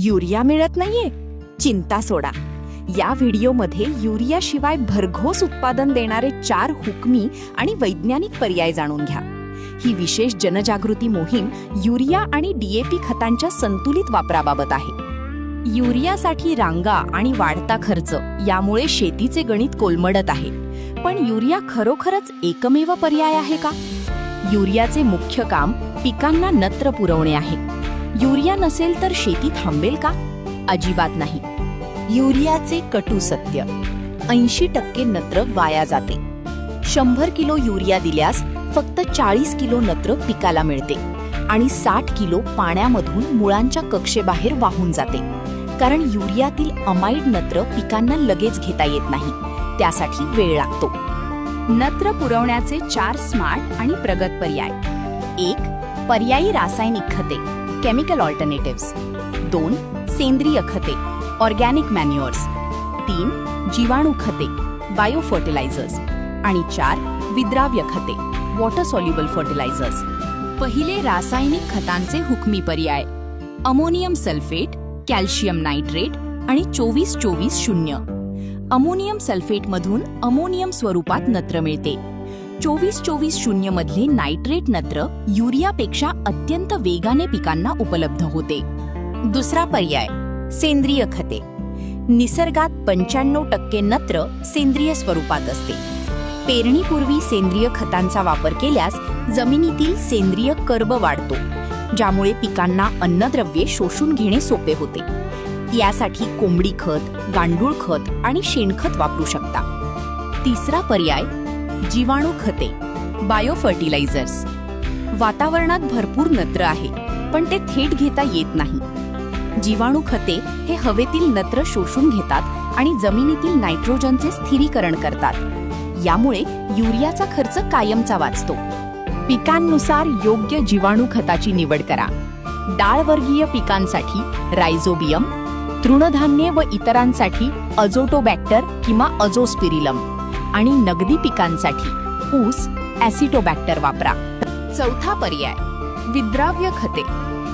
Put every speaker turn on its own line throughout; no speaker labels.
Urea मिळत नाहीये? चिंता सोडा. या व्हिडिओमध्ये युरियाशिवाय भरघोस उत्पादन देणारे 4 हुकमी आणि वैज्ञानिक पर्याय जाणून घ्या. ही विशेष जनजागृती मोहीम युरिया आणि DAP खतांच्या संतुलित वापराबाबत आहे. युरियासाठी रांगा आणि वाढता खर्च यामुळे शेतीचे गणित कोलमडत आहे. पण युरिया खरोखरच एकमेव पर्याय आहे का? युरियाचे मुख्य काम पिकांना नत्र पुरवणे आहे. युरिया नसेल तर शेती थांबेल का? अजिबात नाही. युरियाचे कटू सत्य: 80% नत्र वाया जाते. 100 किलो युरिया दिल्यास फक्त 40 किलो नत्र पिकाला मिळते आणि 60 किलो पाण्यामधून मुळांच्या कक्षेबाहेर वाहून जाते. कारण युरियातील अमाइड नत्र पिकांना लगेच घेता येत नाही, त्यासाठी वेळ लागतो. नत्र पुरवण्याचे 4 स्मार्ट आणि प्रगत पर्याय: 1. पर्यायी रासायनिक खते केमिकल ऑल्टरनेटिव्स. 2. सेंद्रिय खते ऑर्गॅनिक मॅन्युअर्स. 3. जीवाणू खते बायो फर्टिलायझर्स. आणि 4. विद्राव्य खते वॉटर सॉल्युबल फर्टिलायझर्स. पहिले रासायनिक खतांचे हुकमी पर्याय: अमोनियम सल्फेट, कॅल्शियम नायट्रेट आणि 24-24-0. अमोनियम सल्फेटमधून अमोनियम स्वरूपात नत्र मिळते. 24-24-0 मधले नायट्रेट नत्र युरियापेक्षा अत्यंत वेगाने पिकांना उपलब्ध होते. दुसरा पर्याय: सेंद्रिय खते. निसर्गात 95% नत्र सेंद्रिय स्वरूपात असते. पेरणीपूर्वी सेंद्रिय खतांचा वापर केल्यास जमिनीतील सेंद्रिय कर्ब वाढतो, ज्यामुळे पिकांना अन्नद्रव्ये शोषून घेणे सोपे होते. यासाठी कोंबडी खत, गांडूळ खत आणि शेणखत वापरू शकता. तिसरा पर्याय: जीवाणू खते बायो फर्टिलायझर्स. वातावरणात भरपूर नत्र आहे, पण ते थेट घेता येत नाही. जीवाणू खते हे हवेतील नत्र शोषून घेतात आणि जमिनीतील नायट्रोजनचे स्थिरीकरण करतात. यामुळे युरियाचा खर्च कायमचा वाचतो. पिकांनुसार योग्य जीवाणू खताची निवड करा. डाळवर्गीय पिकांसाठी रायझोबियम, तृणधान्ये व इतरांसाठी अझोटोबॅक्टर किंवा अझोस्पिरिलम आणि नगदी पिकांसाठी ऊस ॲसिटोबॅक्टर वापरा. चौथा पर्याय: विद्राव्य खते.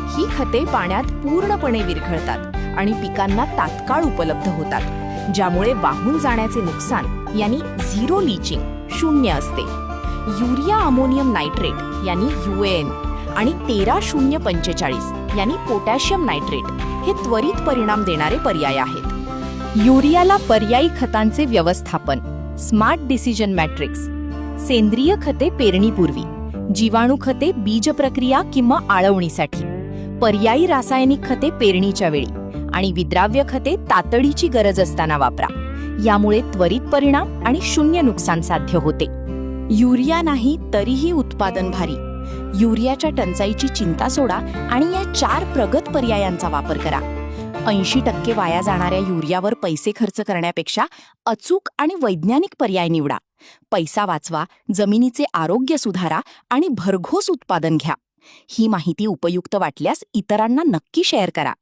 ही खते पाण्यात पूर्णपणे विरघळतात आणि पिकांना तात्काळ उपलब्ध होतात, ज्यामुळे वाहून जाण्याचे नुकसान यानी झिरो लीचिंग 0 असते. युरिया अमोनियम नायट्रेट यानी UAN आणि 13-0-45 यानी पोटॅशियम नायट्रेट हे त्वरित परिणाम देणारे पर्याय आहेत. युरियाला पर्यायी खतांचे व्यवस्थापन: स्मार्ट डिसिजन मॅट्रिक्स. सेंद्रिय खते पेरणीपूर्वी, जीवाणू खते बीज प्रक्रिया किंवा आळवणीसाठी, पर्यायी रासायनिक खते पेरणीच्या वेळी आणि विद्राव्य खते तातडीची गरज असताना वापरा. यामुळे त्वरित परिणाम आणि 0 नुकसान साध्य होते. युरिया नाही तरीही उत्पादन भारी. युरियाच्या टंचाईची चिंता सोडा आणि या 4 प्रगत पर्यायांचा वापर करा. 80% वाया जाणाऱ्या युरियावर पैसे खर्च करण्यापेक्षा अचूक आणि वैज्ञानिक पर्याय निवडा. पैसा वाचवा, जमिनीचे आरोग्य सुधारा आणि भरघोस उत्पादन घ्या. ही माहिती उपयुक्त वाटल्यास इतरांना नक्की शेअर करा.